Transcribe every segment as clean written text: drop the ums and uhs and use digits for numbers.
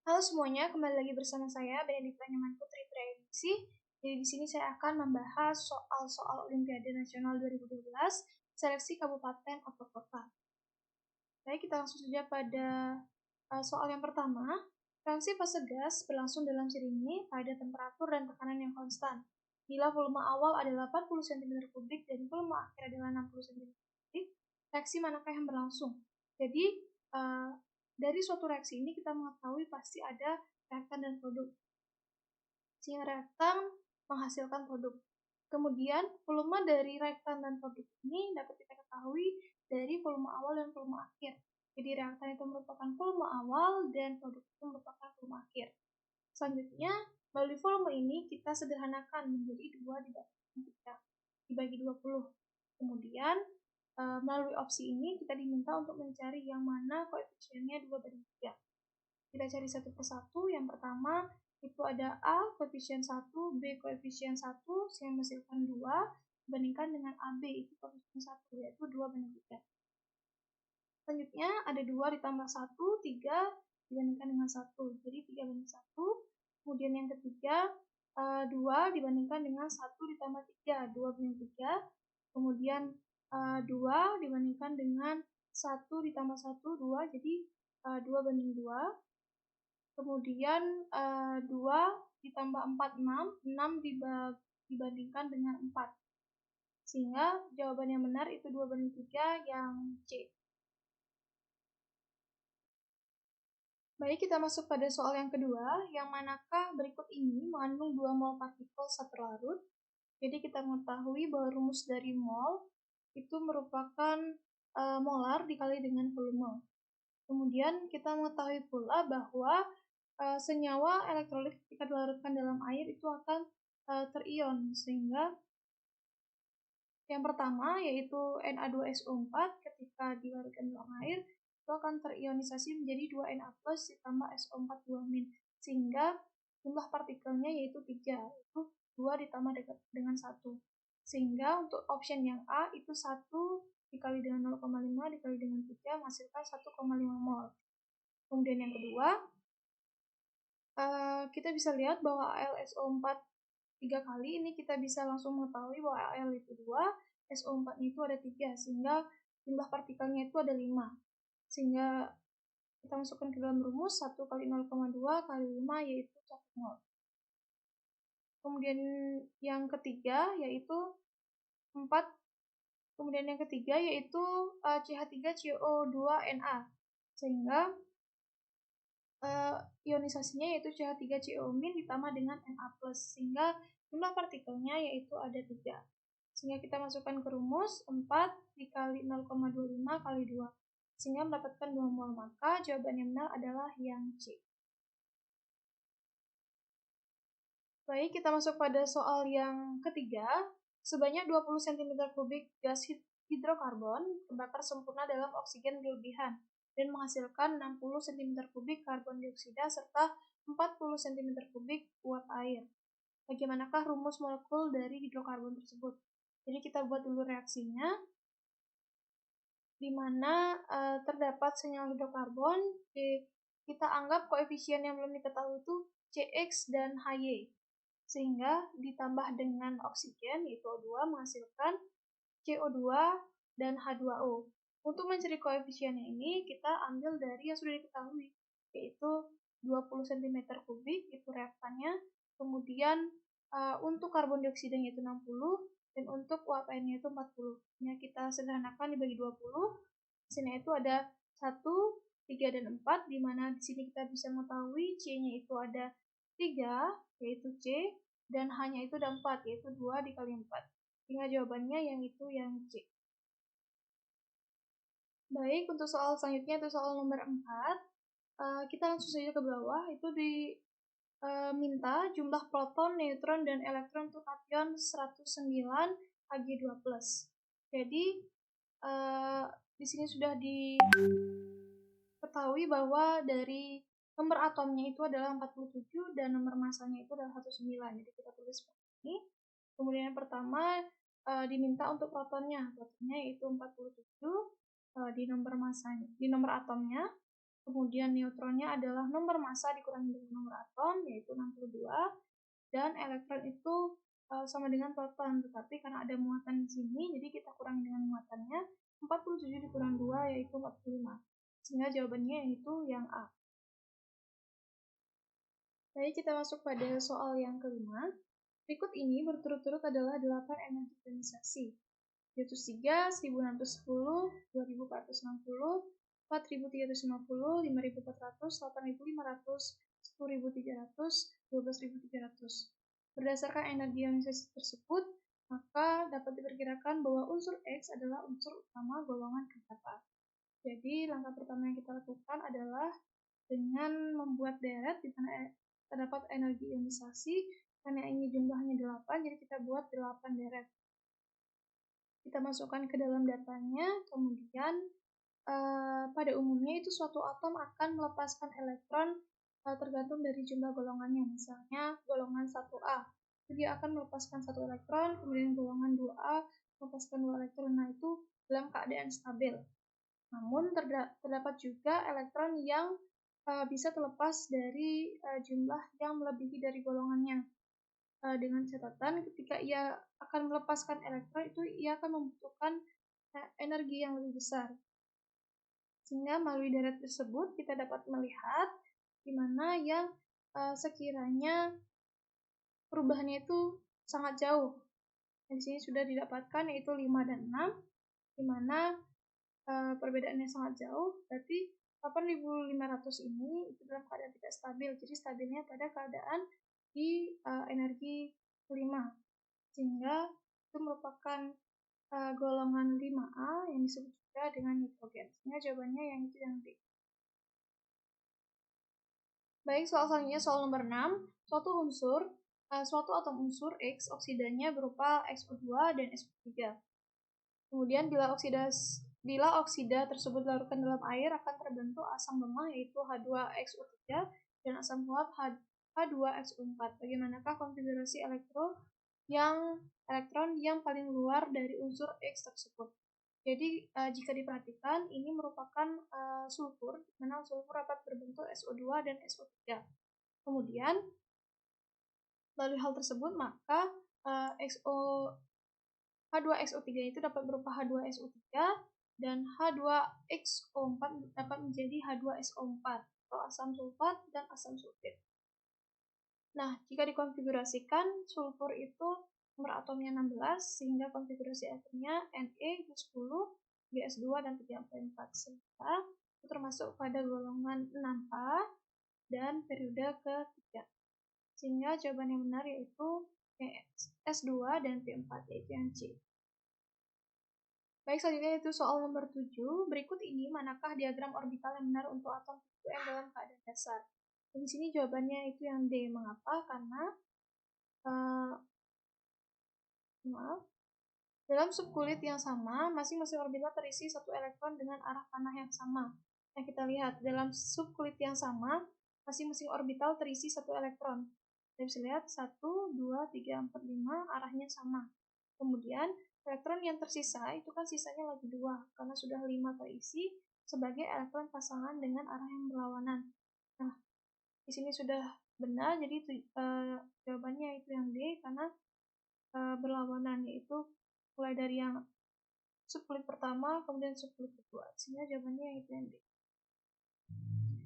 Halo semuanya, kembali lagi bersama saya Benedikta Nyoman Putri Trianingsi. Jadi di sini saya akan membahas soal-soal Olimpiade Nasional 2012, seleksi kabupaten atau kota. Baik, kita langsung saja pada soal yang pertama. Reaksi fase gas berlangsung dalam sirine pada temperatur dan tekanan yang konstan. Bila volume awal adalah 40 cm3 dan volume akhir adalah 60 cm3, reaksi manakah yang berlangsung? Jadi, dari suatu reaksi ini kita mengetahui pasti ada reaktan dan produk. Sehingga reaktan menghasilkan produk. Kemudian, volume dari reaktan dan produk ini dapat kita ketahui dari volume awal dan volume akhir. Jadi, reaktan itu merupakan volume awal dan produk itu merupakan volume akhir. Selanjutnya, melalui volume ini kita sederhanakan menjadi 2 dibagi 20. Kemudian, melalui opsi ini kita diminta untuk mencari yang mana koefisiennya 2/3. Kita cari satu persatu. Yang pertama itu ada A koefisien 1, B koefisien 1, yang menghasilkan 2, dibandingkan dengan AB itu koefisien 1, yaitu 2/3. Selanjutnya ada 2 ditambah 1, 3 dibandingkan dengan 1, jadi 3/1. Kemudian yang ketiga 2 dibandingkan dengan 1 ditambah 3, 2/3. Kemudian 2 dibandingkan dengan 1 ditambah 1, 2, jadi 2/2. Kemudian 2 ditambah 4, 6, 6 dibandingkan dengan 4. Sehingga jawaban yang benar itu 2/3 yang C. Baik, kita masuk pada soal yang kedua, yang manakah berikut ini mengandung 2 mol partikel zat terlarut. Jadi kita mengetahui bahwa rumus dari mol itu merupakan molar dikali dengan volume. Kemudian kita mengetahui pula bahwa senyawa elektrolit ketika dilarutkan dalam air itu akan terion, sehingga yang pertama yaitu Na2SO4 ketika dilarutkan dalam air itu akan terionisasi menjadi 2Na+ ditambah SO4 2-, sehingga jumlah partikelnya yaitu 3, yaitu 2 ditambah dengan 1. Sehingga untuk option yang A itu 1 dikali dengan 0,5 dikali dengan 3 menghasilkan 1,5 mol. Kemudian yang kedua, kita bisa lihat bahwa AlSO4 3 kali, ini kita bisa langsung mengetahui bahwa Al itu 2, SO4 itu ada 3, sehingga jumlah partikelnya itu ada 5. Sehingga kita masukkan ke dalam rumus 1 kali 0,2 kali 5 yaitu 1 mol. Kemudian yang ketiga yaitu 4. Kemudian yang ketiga yaitu CH3CO2Na. Sehingga ionisasinya yaitu CH3CO- ditambah dengan Na+, sehingga jumlah partikelnya yaitu ada 3. Sehingga kita masukkan ke rumus 4 dikali 0,25 kali 2, sehingga mendapatkan 2 mol, maka jawaban yang benar adalah yang C. Baik, kita masuk pada soal yang ketiga. Sebanyak 20 cm3 gas hidrokarbon terbakar sempurna dalam oksigen berlebihan dan menghasilkan 60 cm3 karbon dioksida serta 40 cm3 uap air. Bagaimanakah rumus molekul dari hidrokarbon tersebut? Jadi kita buat dulu reaksinya, di mana terdapat senyawa hidrokarbon. Kita anggap koefisien yang belum diketahui itu CX dan HY. Sehingga ditambah dengan oksigen yaitu O2 menghasilkan CO2 dan H2O. Untuk mencari koefisiennya ini kita ambil dari yang sudah diketahui, yaitu 20 cm3 itu reaktannya, kemudian untuk karbon dioksida yaitu 60 dan untuk uap airnya itu 40. Nah, kita sederhanakan dibagi 20. Hasilnya itu ada 1, 3 dan 4, di mana di sini kita bisa mengetahui C-nya itu ada 3 yaitu C, dan hanya itu ada 4 yaitu 2 dikali 4. Sehingga jawabannya yang itu yang C. Baik, untuk soal selanjutnya itu soal nomor 4. Kita langsung saja ke bawah, itu diminta jumlah proton, neutron, dan elektron untuk kation 109 Ag2+. Jadi di sini sudah diketahui bahwa dari nomor atomnya itu adalah 47 dan nomor masanya itu adalah 19. Jadi kita tulis seperti ini. Kemudian yang pertama diminta untuk protonnya yaitu 47 di nomor masanya, di nomor atomnya. Kemudian neutronnya adalah nomor massa dikurangi dengan nomor atom, yaitu 62. Dan elektron itu sama dengan proton, tetapi karena ada muatan di sini, jadi kita kurangi dengan muatannya. 47 dikurang 2 yaitu 45. Sehingga jawabannya yaitu yang A. Baik, kita masuk pada soal yang kelima. Berikut ini berturut-turut adalah 8 energi ionisasi, yaitu 3, 1610, 2460, 4350, 5400, 8500, 10300, 12300. Berdasarkan energi ionisasi tersebut, maka dapat diperkirakan bahwa unsur X adalah unsur utama golongan keberapa. Jadi, langkah pertama yang kita lakukan adalah dengan membuat deret di mana terdapat energi ionisasi. Karena ini jumlahnya 8, jadi kita buat 8 deret. Kita masukkan ke dalam datanya, kemudian pada umumnya itu suatu atom akan melepaskan elektron tergantung dari jumlah golongannya. Misalnya golongan 1A, dia akan melepaskan 1 elektron, kemudian golongan 2A melepaskan 2 elektron. Nah, itu dalam keadaan stabil. Namun terdapat juga elektron yang bisa terlepas dari jumlah yang melebihi dari golongannya. Dengan catatan ketika ia akan melepaskan elektron itu ia akan membutuhkan energi yang lebih besar. Sehingga melalui deret tersebut kita dapat melihat di mana yang sekiranya perubahannya itu sangat jauh. Di sini sudah didapatkan yaitu 5 dan 6, di mana perbedaannya sangat jauh. Berarti 8500 ini itu dalam keadaan tidak stabil. Jadi stabilnya pada keadaan di energi kelima. Sehingga itu merupakan golongan 5A yang disebut juga dengan nitrogen. Sehingga jawabannya yang itu yang D. Baik, soal selanjutnya soal nomor 6. Suatu atom unsur X oksidanya berupa XO2 dan SO3. Kemudian bila oksida tersebut dilarutkan dalam air akan terbentuk asam lemah yaitu H2XO3 dan asam kuat H2XO4. Bagaimanakah konfigurasi elektron yang paling luar dari unsur X tersebut? Jadi jika diperhatikan ini merupakan sulfur, di mana sulfur dapat berbentuk SO2 dan SO3. Kemudian melalui hal tersebut maka H2XO3 itu dapat berupa H2SO3 dan H2XO4 dapat menjadi H2SO4 atau asam sulfat dan asam sulfit. Nah, jika dikonfigurasikan sulfur itu nomor atomnya 16 sehingga konfigurasi atomnya Na itu 10, Bs2 dan 3,4 sehingga itu termasuk pada golongan 6A dan periode ketiga. Sehingga jawaban yang benar yaitu S2 dan P4 yaitu yang C. Baik, selanjutnya itu soal nomor 7. Berikut ini manakah diagram orbital yang benar untuk atom M dalam keadaan dasar? Dan di sini jawabannya itu yang D. Mengapa? Karena dalam subkulit yang sama, masing-masing orbital terisi satu elektron dengan arah panah yang sama. Nah, kita lihat dalam subkulit yang sama, masing-masing orbital terisi satu elektron. Kita bisa lihat 1, 2, 3, 4, 5 arahnya sama. Kemudian elektron yang tersisa itu kan sisanya lagi 2 karena sudah 5 terisi sebagai elektron pasangan dengan arah yang berlawanan. Nah, di sini sudah benar, jadi jawabannya itu yang D karena berlawanan, yaitu mulai dari yang subkulit pertama kemudian subkulit kedua. Sehingga jawabannya itu yang D.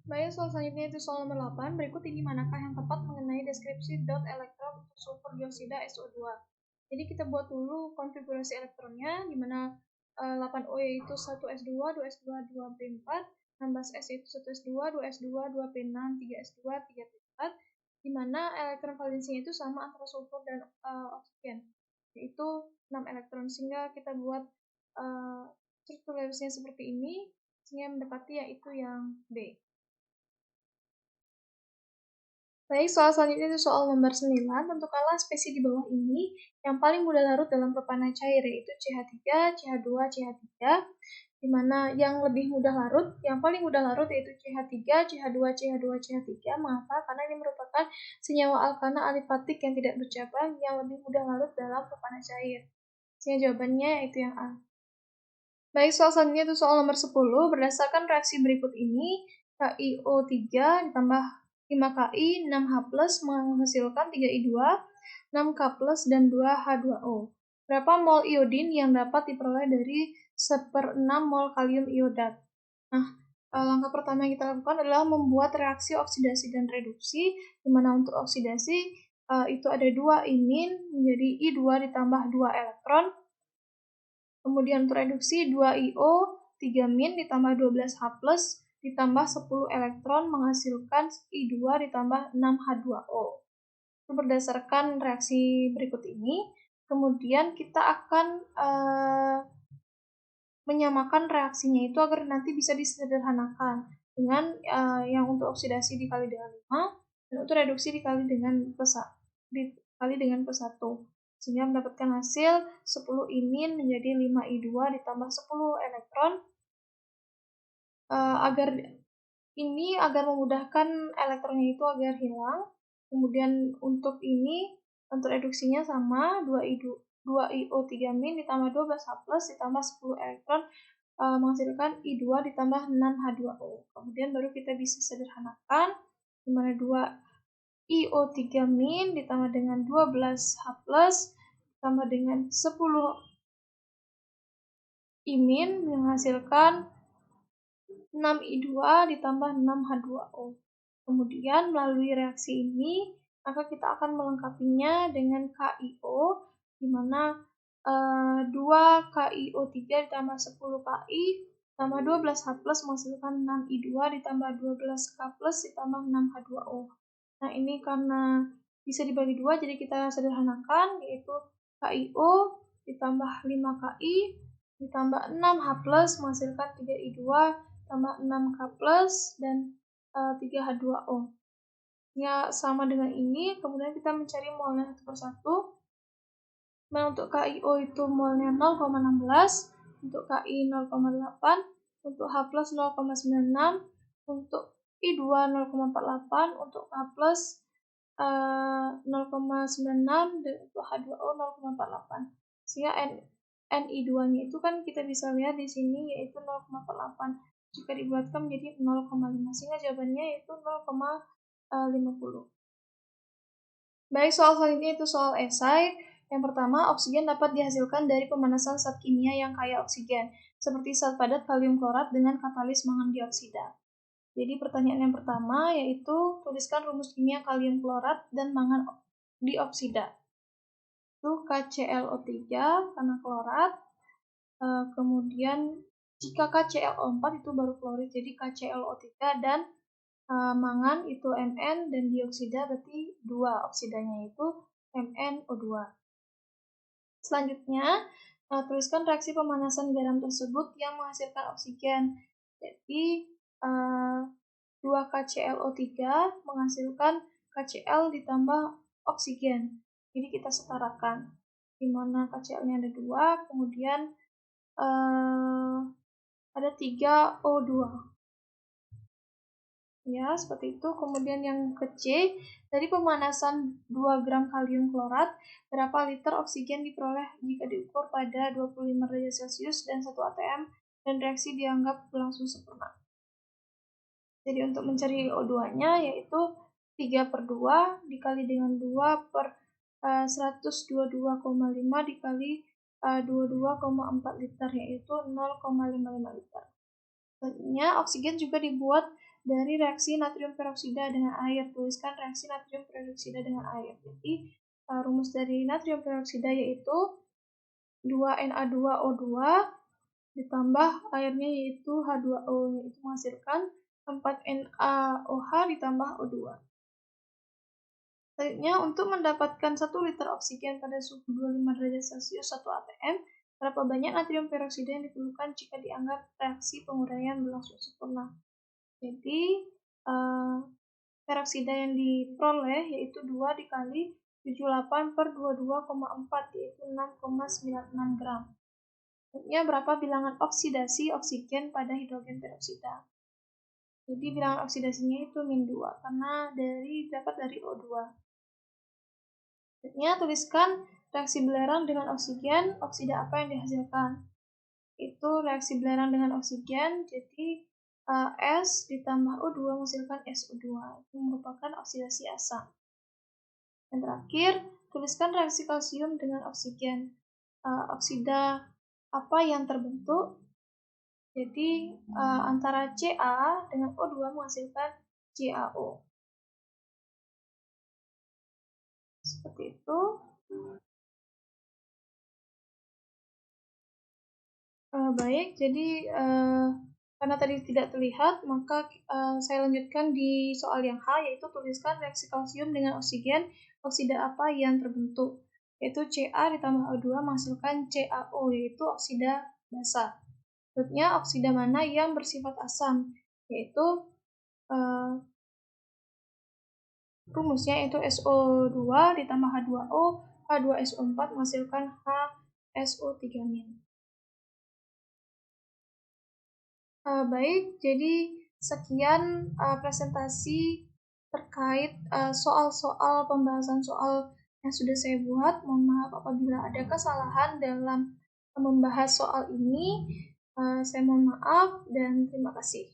Baik, soal selanjutnya itu soal nomor 8. Berikut ini manakah yang tepat mengenai deskripsi dot elektron untuk sulfur dioksida SO2. Jadi kita buat dulu konfigurasi elektronnya, di mana 8O yaitu 1S2, 2S2, 2P4, 16S yaitu 1S2, 2S2, 2P6, 3S2, 3P4, di mana elektron valensinya itu sama antara sulfur dan oksigen, yaitu 6 elektron. Sehingga kita buat struktur Lewisian seperti ini, sehingga mendapati yaitu yang B. Baik, soal selanjutnya itu soal nomor 9. Tentukanlah spesies di bawah ini yang paling mudah larut dalam pepanas cair, yaitu CH3, CH2, CH3. Di mana yang lebih mudah larut, yang paling mudah larut yaitu CH3, CH2, CH2, CH3. Mengapa? Karena ini merupakan senyawa alkana alifatik yang tidak bercabang yang lebih mudah larut dalam pepanas cair. Sehingga jawabannya yaitu yang A. Baik, soal selanjutnya itu soal nomor 10. Berdasarkan reaksi berikut ini, KiO3 ditambah 5Ki, 6H+, menghasilkan 3I2, 6K+, dan 2H2O. Berapa mol iodin yang dapat diperoleh dari 1/6 mol kalium iodat? Nah, langkah pertama yang kita lakukan adalah membuat reaksi oksidasi dan reduksi, di mana untuk oksidasi itu ada 2 imin menjadi I2 ditambah 2 elektron. Kemudian untuk reduksi 2IO 3 min ditambah 12H+ ditambah 10 elektron menghasilkan I2 ditambah 6H2O. Itu berdasarkan reaksi berikut ini. Kemudian kita akan menyamakan reaksinya itu agar nanti bisa disederhanakan dengan yang untuk oksidasi dikali dengan 5 dan untuk reduksi dikali dengan plus 1 sehingga mendapatkan hasil 10 imin menjadi 5I2 ditambah 10 elektron agar memudahkan elektronnya itu agar hilang. Kemudian untuk reduksinya sama 2IO3 min ditambah 12H+ ditambah 10 elektron menghasilkan I2 ditambah 6H2O. Kemudian baru kita bisa sederhanakan di mana 2IO3 min ditambah dengan 12H+ ditambah dengan 10 imin menghasilkan 6I2 ditambah 6H2O. Kemudian melalui reaksi ini, maka kita akan melengkapinya dengan KiO, di mana 2KiO3 ditambah 10Ki ditambah 12H+ menghasilkan 6I2 ditambah 12K+ ditambah 6H2O. Nah, ini karena bisa dibagi 2, jadi kita sederhanakan, yaitu KiO ditambah 5Ki ditambah 6H+ menghasilkan 3I2 tambah 6K+ dan 3H2O. Ya, sama dengan ini, kemudian kita mencari molnya satu persatu. Nah, untuk KiO itu molnya 0,16, untuk Ki 0,8, untuk H+ 0,96, untuk I2 0,48, untuk K+ 0,96, dan untuk H2O 0,48. Sehingga Ni2-nya itu kan kita bisa lihat di sini yaitu 0,48. Jika dibulatkan menjadi 0,5, sehingga jawabannya yaitu 0,50. Baik, soal selanjutnya itu soal esai. Yang pertama, oksigen dapat dihasilkan dari pemanasan zat kimia yang kaya oksigen, seperti zat padat kalium klorat dengan katalis mangan dioksida. Jadi pertanyaan yang pertama yaitu tuliskan rumus kimia kalium klorat dan mangan dioksida. Itu KClO3 karena klorat. Kemudian jika KClO4 itu baru klorid, jadi KClO3 dan mangan itu Mn dan dioksida berarti 2 oksidanya itu MnO2. Selanjutnya, tuliskan reaksi pemanasan garam tersebut yang menghasilkan oksigen. Jadi 2KClO3 menghasilkan KCl ditambah oksigen. Jadi kita setarakan. Di mana KCl-nya ada 2, kemudian ada 3O2. Ya, seperti itu. Kemudian yang ke C, dari pemanasan 2 gram kalium klorat, berapa liter oksigen diperoleh jika diukur pada 25 derajat Celcius dan 1 atm, dan reaksi dianggap berlangsung sempurna. Jadi untuk mencari O2-nya yaitu 3/2 dikali dengan 2 per 122,5 dikali 22,4 liter, yaitu 0,55 liter. Selanjutnya, oksigen juga dibuat dari reaksi natrium peroksida dengan air. Tuliskan reaksi natrium peroksida dengan air. Jadi, rumus dari natrium peroksida yaitu 2Na2O2 ditambah airnya yaitu H2O, yaitu menghasilkan 4NaOH ditambah O2. Selanjutnya, untuk mendapatkan 1 liter oksigen pada suhu 25 derajat Celcius 1 atm, berapa banyak natrium peroksida yang diperlukan jika dianggap reaksi penguraian berlangsung sempurna? Jadi, peroksida yang diperoleh yaitu 2 dikali 78 per 22,4, yaitu 6,96 gram. Selanjutnya, berapa bilangan oksidasi oksigen pada hidrogen peroksida? Jadi, bilangan oksidasinya itu -2, karena dapat dari O2. Selanjutnya, tuliskan reaksi belerang dengan oksigen, oksida apa yang dihasilkan? Itu reaksi belerang dengan oksigen, jadi S ditambah O2 menghasilkan SO2. Itu merupakan oksidasi asam. Dan terakhir, tuliskan reaksi kalsium dengan oksigen. Oksida apa yang terbentuk? Jadi antara Ca dengan O2 menghasilkan CaO. Seperti itu. Baik, jadi karena tadi tidak terlihat, maka saya lanjutkan di soal yang H, yaitu tuliskan reaksi kalsium dengan oksigen, oksida apa yang terbentuk, yaitu Ca ditambah O2 menghasilkan CaO, yaitu oksida basa. Berikutnya, oksida mana yang bersifat asam, yaitu rumusnya itu SO2 ditambah H2O, H2SO4 menghasilkan HSO3-. Baik, jadi sekian presentasi terkait soal-soal pembahasan soal yang sudah saya buat. Mohon maaf apabila ada kesalahan dalam membahas soal ini. Saya mohon maaf dan terima kasih.